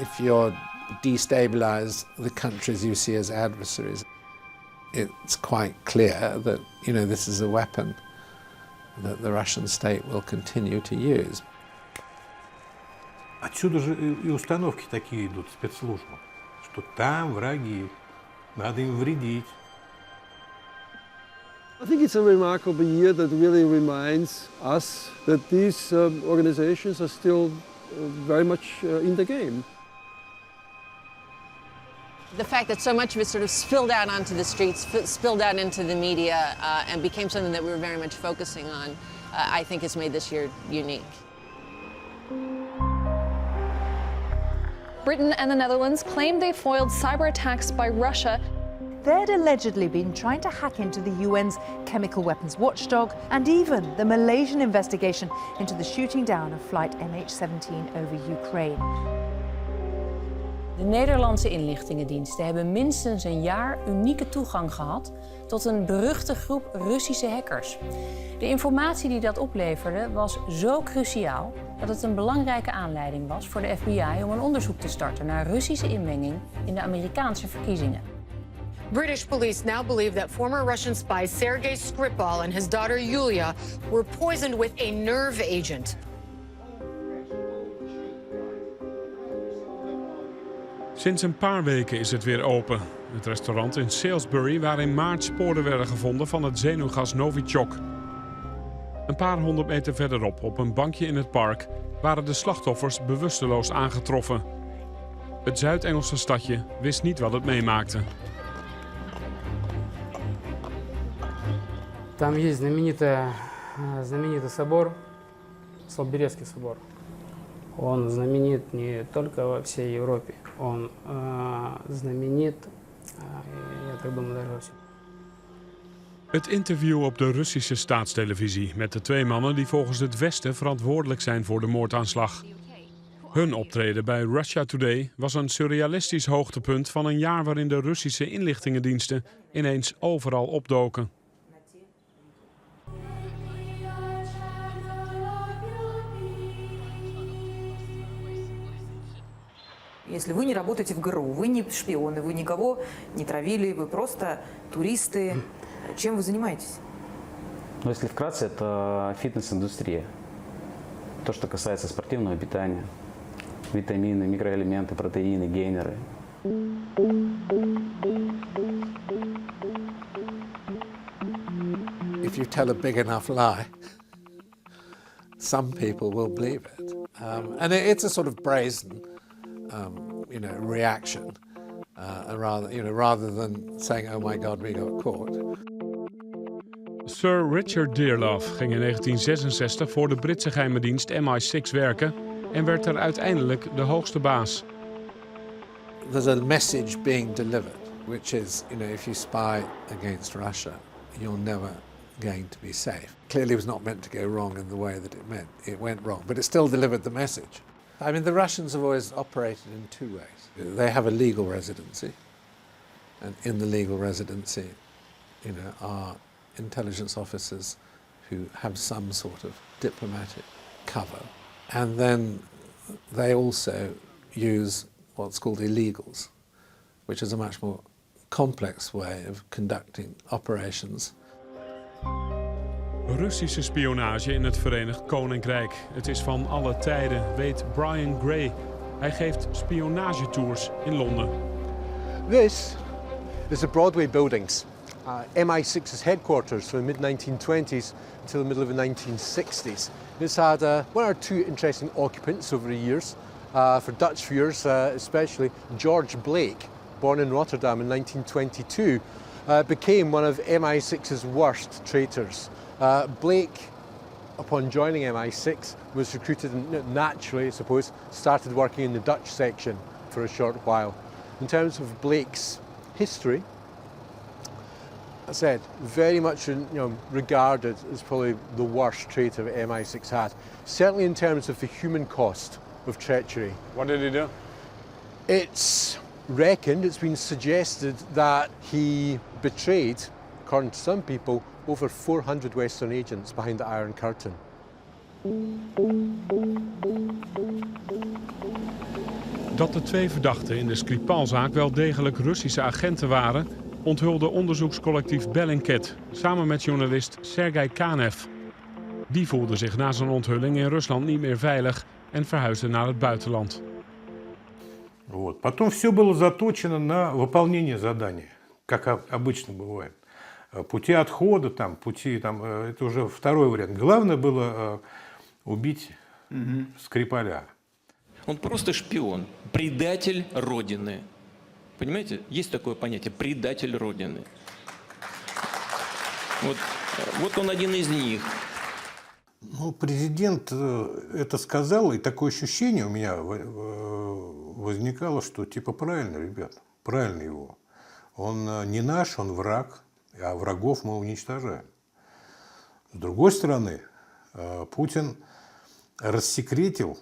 If you destabilize the countries you see as adversaries, it's quite clear that, this is a weapon that the Russian state will continue to use. Отсюда же и установки такие идут спецслужбам, что там враги, надо им вредить. I think it's a remarkable year that really reminds us that these organizations are still very much in the game. The fact that so much of it sort of spilled out onto the streets, spilled out into the media, and became something that we were very much focusing on, I think has made this year unique. Britain and the Netherlands claimed they foiled cyber attacks by Russia. They'd allegedly been trying to hack into the UN's chemical weapons watchdog and even the Malaysian investigation into the shooting down of flight MH17 over Ukraine. De Nederlandse inlichtingendiensten hebben minstens een jaar unieke toegang gehad tot een beruchte groep Russische hackers. De informatie die dat opleverde was zo cruciaal dat het een belangrijke aanleiding was voor de FBI om een onderzoek te starten naar Russische inmenging in de Amerikaanse verkiezingen. British police now believe that former Russian spy Sergei Skripal and his daughter Yulia were poisoned with a nerve agent. Sinds een paar weken is het weer open. Het restaurant in Salisbury, waar in maart sporen werden gevonden van het zenuwgas Novichok. Een paar 100 meter verderop, op een bankje in het park, waren de slachtoffers bewusteloos aangetroffen. Het Zuid-Engelse stadje wist niet wat het meemaakte. Там есть знаменитый собор, Солсберийский собор. Он знаменит не только во всей Европе, он знаменит, я так думаю, даже во всем. Het interview op de Russische staatstelevisie met de twee mannen die volgens het Westen verantwoordelijk zijn voor de moordaanslag. Hun optreden bij Russia Today was een surrealistisch hoogtepunt van een jaar waarin de Russische inlichtingendiensten ineens overal opdoken. Если вы не работаете в ГРУ, вы не шпионы, вы никого не травили, вы просто туристы. Чем вы занимаетесь? Ну, если вкратце, это фитнес-индустрия. То, что касается спортивного питания, витамины, микроэлементы, протеины, гейнеры. If you tell a big enough lie, some people will believe it. And it's a sort of brazen reaction, rather than saying, "Oh my God, we got caught." Sir Richard Dearlove ging in 1966 voor de Britse geheime dienst MI6 werken en werd er uiteindelijk de hoogste baas. There's a message being delivered, which is, if you spy against Russia, you're never going to be safe. Clearly, it was not meant to go wrong in the way that it went wrong, but it still delivered the message. I mean, the Russians have always operated in two ways. They have a legal residency, and in the legal residency, are intelligence officers who have some sort of diplomatic cover. And then they also use what's called illegals, which is a much more complex way of conducting operations. Russische spionage in het Verenigd Koninkrijk. Het is van alle tijden, weet Brian Gray. Hij geeft spionagetours in Londen. This is the Broadway buildings. MI6's headquarters from the mid-1920s until the middle of the 1960s. It's had one or two interesting occupants over the years. For Dutch viewers especially, George Blake, born in Rotterdam in 1922, became one of MI6's worst traitors. Blake, upon joining MI6, was recruited and naturally, I suppose, started working in the Dutch section for a short while. In terms of Blake's history, I said, very much regarded as probably the worst traitor MI6 had. Certainly in terms of the human cost of treachery. What did he do? It's reckoned, it's been suggested that he betrayed, according to some people, over 400 Western agents behind the Iron Curtain. Dat de 2 verdachten in de Skripal-zaak wel degelijk Russische agenten waren, onthulde onderzoekscollectief Bellingcat samen met journalist Sergei Kanev. Die voelde zich na zijn onthulling in Rusland niet meer veilig en verhuisde naar het buitenland. Вот. Потом все было заточено на выполнение задания, как обычно бывает. Пути отхода, это уже второй вариант. Главное было убить Скрипаля. Он просто шпион, предатель Родины. Понимаете, есть такое понятие – предатель Родины. Вот он один из них. Ну, президент это сказал, и такое ощущение у меня возникало, что типа правильно, ребят, правильно его. Он не наш, он враг, а врагов мы уничтожаем. С другой стороны, Путин рассекретил,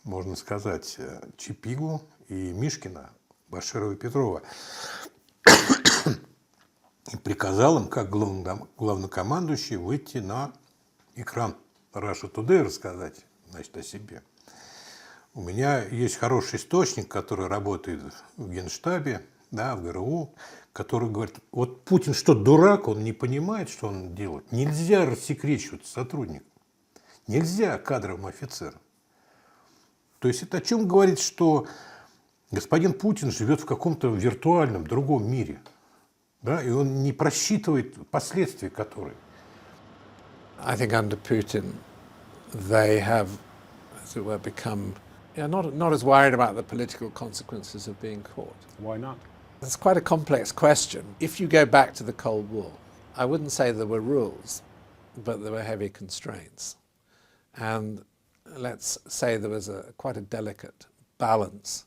можно сказать, Чипигу и Мишкина, Баширова и Петрова. И приказал им, как главнокомандующий, выйти на экран Russia Today, рассказать, значит, о себе. У меня есть хороший источник, который работает в Генштабе, да, в ГРУ, который говорит, вот Путин что, дурак, он не понимает, что он делает. Нельзя рассекречивать сотрудников. Нельзя кадровым офицерам. То есть это о чем говорит, что господин Путин живет в каком-то виртуальном, другом мире. Да, и он не просчитывает последствия которые. I think under Putin, they have, as it were, become not as worried about the political consequences of being caught. Why not? It's quite a complex question. If you go back to the Cold War, I wouldn't say there were rules, but there were heavy constraints. And let's say there was quite a delicate balance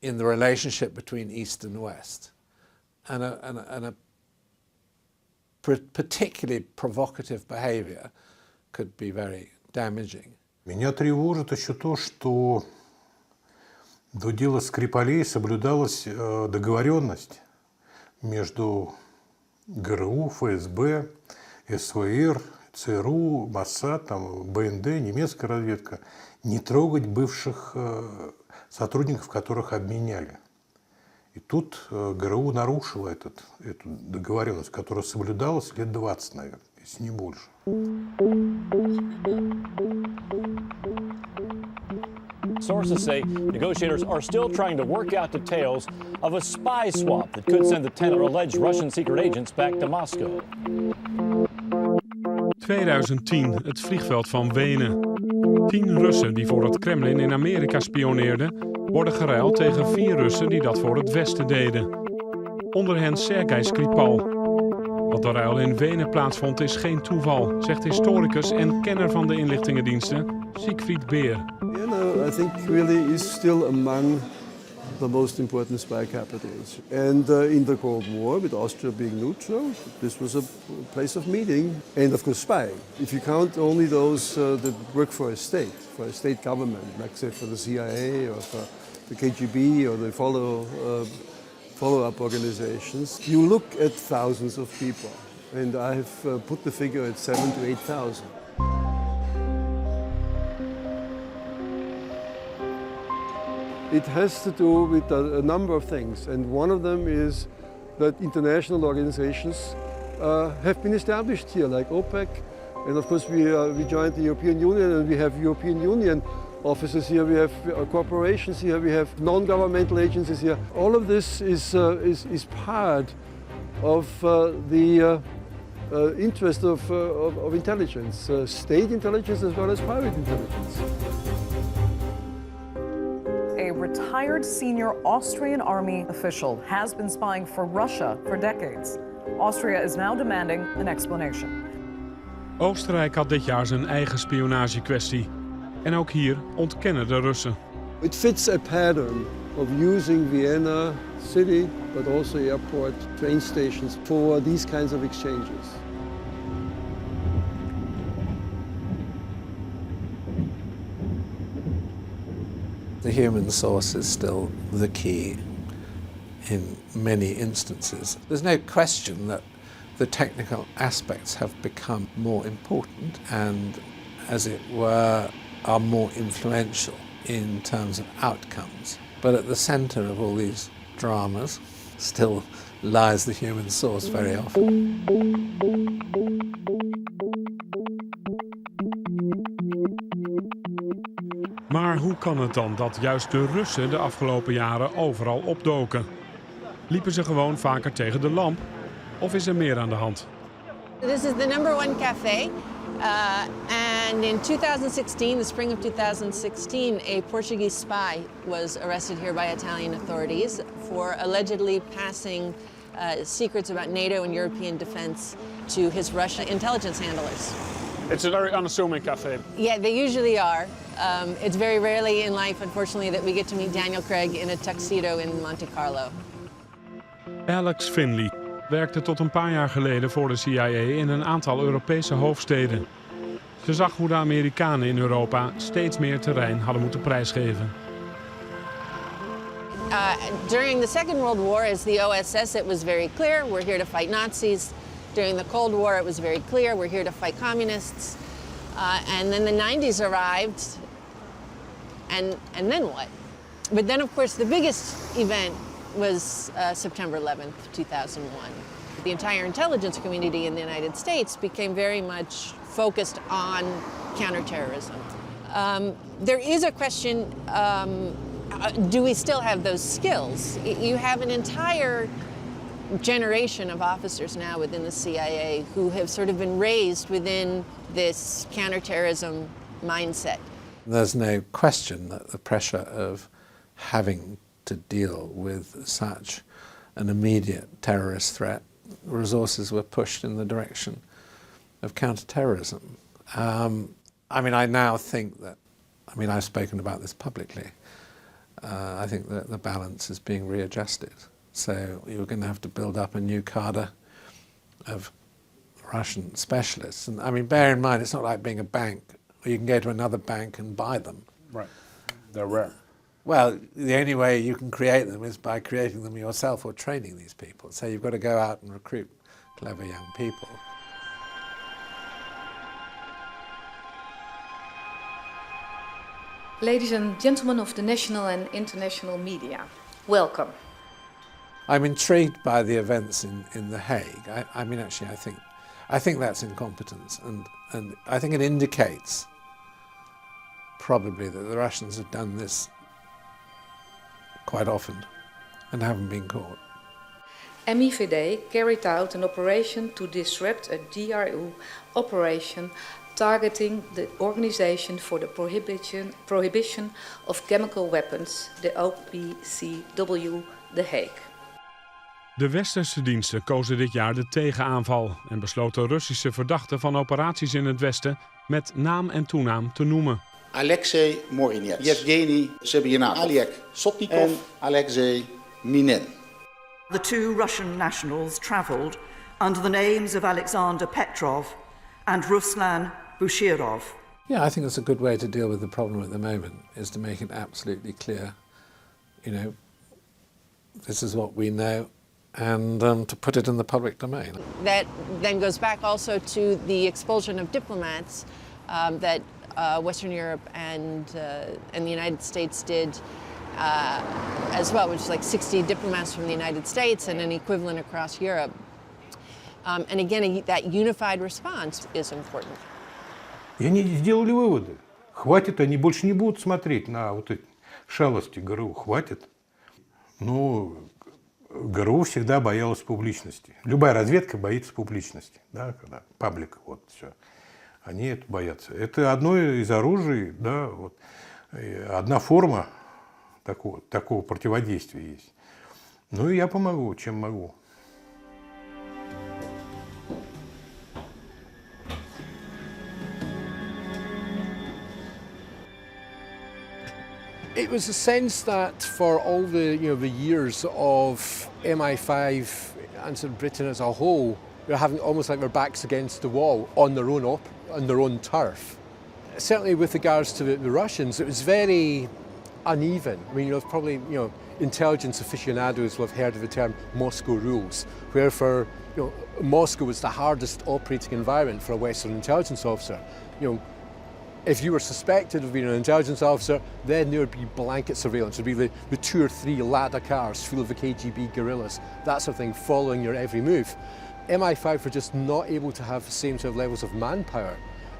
in the relationship between East and West. And a particularly provocative behavior could be very damaging. Меня тревожит еще то, что до дела Скрипалей соблюдалась договоренность между ГРУ, ФСБ, СВР, ЦРУ, Моссад, БНД, немецкая разведка, не трогать бывших сотрудников, которых обменяли. И тут ГРУ нарушила эту договоренность, которая соблюдалась лет 20, наверное, если не больше. Sources say negotiators are still trying to work out details of a spy swap that could send the 10 alleged Russian secret agents back to Moscow. 2010, het vliegveld van Wenen. 10 Russen die voor het Kremlin in Amerika spioneerden, worden geruild tegen 4 Russen die dat voor het Westen deden. Onder hen Sergei Skripal. Wat de ruil in Wenen plaatsvond is geen toeval, zegt historicus en kenner van de inlichtingendiensten Siegfried Beer. I think really is still among the most important spy capitals. And in the Cold War, with Austria being neutral, this was a place of meeting and of course spy. If you count only those that work for a state government, like say for the CIA or for the KGB or the follow-up organizations, you look at thousands of people. And I have put the figure at 7,000 to 8,000. It has to do with a number of things, and one of them is that international organizations have been established here, like OPEC, and of course we joined the European Union, and we have European Union offices here, we have corporations here, we have non-governmental agencies here. All of this is part of the interest of intelligence, state intelligence as well as private intelligence. A retired senior Austrian army official has been spying for Russia for decades. Austria is now demanding an explanation. Oostenrijk had dit jaar zijn eigen spionagekwestie. En ook hier ontkennen de Russen. It fits a pattern of using Vienna city, but also airport, train stations for these kinds of exchanges. The human source is still the key in many instances. There's no question that the technical aspects have become more important, and as it were, are more influential in terms of outcomes. But at the centre of all these dramas still lies the human source very often. Maar hoe kan het dan dat juist de Russen de afgelopen jaren overal opdoken? Liepen ze gewoon vaker tegen de lamp? Of is er meer aan de hand? This is the #1 cafe. And in 2016, the spring of 2016, a Portuguese spy was arrested here by Italian authorities for allegedly passing secrets about NATO and European defense to his Russian intelligence handlers. It's a very unassuming cafe. Yeah, they usually are. It's very rarely in life, unfortunately, that we get to meet Daniel Craig in a tuxedo in Monte Carlo. Alex Finley werkte tot een paar jaar geleden voor de CIA in een aantal Europese hoofdsteden. Ze zag hoe de Amerikanen in Europa steeds meer terrein hadden moeten prijsgeven. During the Second World War, as the OSS, it was very clear, we're here to fight Nazis. During the Cold War, it was very clear, we're here to fight communists. And then the 90s arrived, and then what? But then, of course, the biggest event was September 11th, 2001. The entire intelligence community in the United States became very much focused on counterterrorism. There is a question, do we still have those skills? You have an entire generation of officers now within the CIA who have sort of been raised within this counterterrorism mindset. There's no question that the pressure of having to deal with such an immediate terrorist threat, resources were pushed in the direction of counterterrorism. I now think that, I've spoken about this publicly. I think that the balance is being readjusted. So you're going to have to build up a new cadre of Russian specialists. And bear in mind, it's not like being a bank where you can go to another bank and buy them. Right. They're rare. Well, the only way you can create them is by creating them yourself or training these people. So you've got to go out and recruit clever young people. Ladies and gentlemen of the national and international media, welcome. I'm intrigued by the events in The Hague. I think that's incompetence, and I think it indicates probably that the Russians have done this quite often and haven't been caught. MIVD carried out an operation to disrupt a GRU operation targeting the Organization for the Prohibition of Chemical Weapons, the OPCW, Den Haag. De westerse diensten kozen dit jaar de tegenaanval en besloten Russische verdachten van operaties in het westen met naam en toenaam te noemen. Alexei Morinets, Yevgeny Sebyanov, Oleg Sotnikov en Alexei Minin. The two Russian nationals travelled under the names of Alexander Petrov and Ruslan Bushirov. Yeah, I think that's a good way to deal with the problem at the moment, is to make it absolutely clear, this is what we know, and to put it in the public domain. That then goes back also to the expulsion of diplomats that Western Europe and the United States did as well, which is like 60 diplomats from the United States and an equivalent across Europe. And again, that unified response is important. И они сделали выводы. Хватит, они больше не будут смотреть на вот эти шалости ГРУ. Хватит. ГРУ всегда боялась публичности. Любая разведка боится публичности. Да, когда паблик, все. Они это боятся. Это одно из оружий, одна форма такого противодействия есть. И я помогу, чем могу. It was a sense that for all the years of MI5 and sort of Britain as a whole, we're having almost like their backs against the wall on their own turf. Certainly with regards to the Russians, it was very uneven. Probably intelligence aficionados will have heard of the term Moscow rules, where for Moscow was the hardest operating environment for a Western intelligence officer. If you were suspected of being an intelligence officer, then there would be blanket surveillance. There'd be the 2 or 3 Lada cars full of the KGB guerrillas, that sort of thing, following your every move. MI5 were just not able to have the same sort of levels of manpower.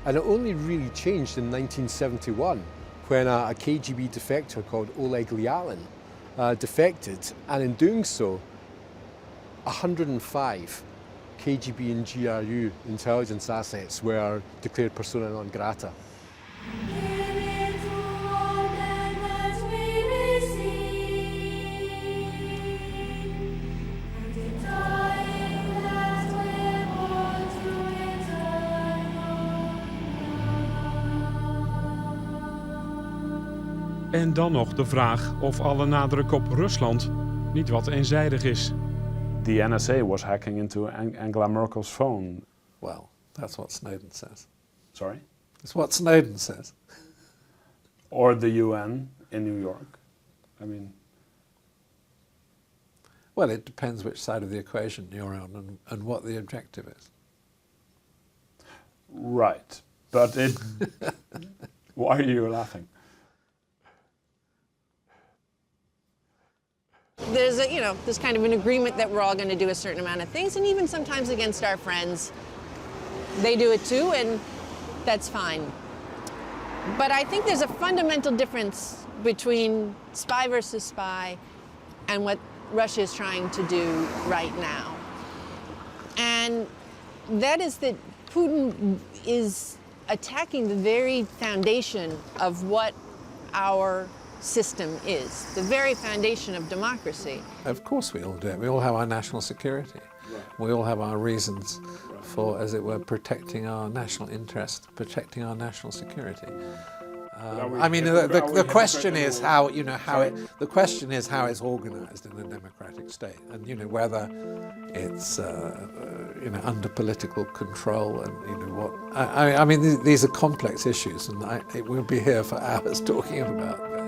And it only really changed in 1971 when a KGB defector called Oleg Lyalin defected, and in doing so, 105 KGB and GRU intelligence assets were declared persona non grata. En dan nog de vraag of alle nadruk op Rusland niet wat eenzijdig is. The NSA was hacking into Angela Merkel's phone. Well, that's what Snowden says. Sorry? It's what Snowden says. Or the UN in New York. I mean... Well, it depends which side of the equation you're on and what the objective is. Right. But it... Why are you laughing? There's there's kind of an agreement that we're all going to do a certain amount of things, and even sometimes against our friends, they do it too, and that's fine. But I think there's a fundamental difference between spy versus spy and what Russia is trying to do right now. And that is that Putin is attacking the very foundation of what our system is, the very foundation of democracy. Of course we all do it. We all have our national security. Right. We all have our reasons for, as it were, protecting our national interest, protecting our national security. I mean, the question is how the question is how it's organised in a democratic state, and whether it's under political control, and what. I mean, these are complex issues, and we'll be here for hours talking about that.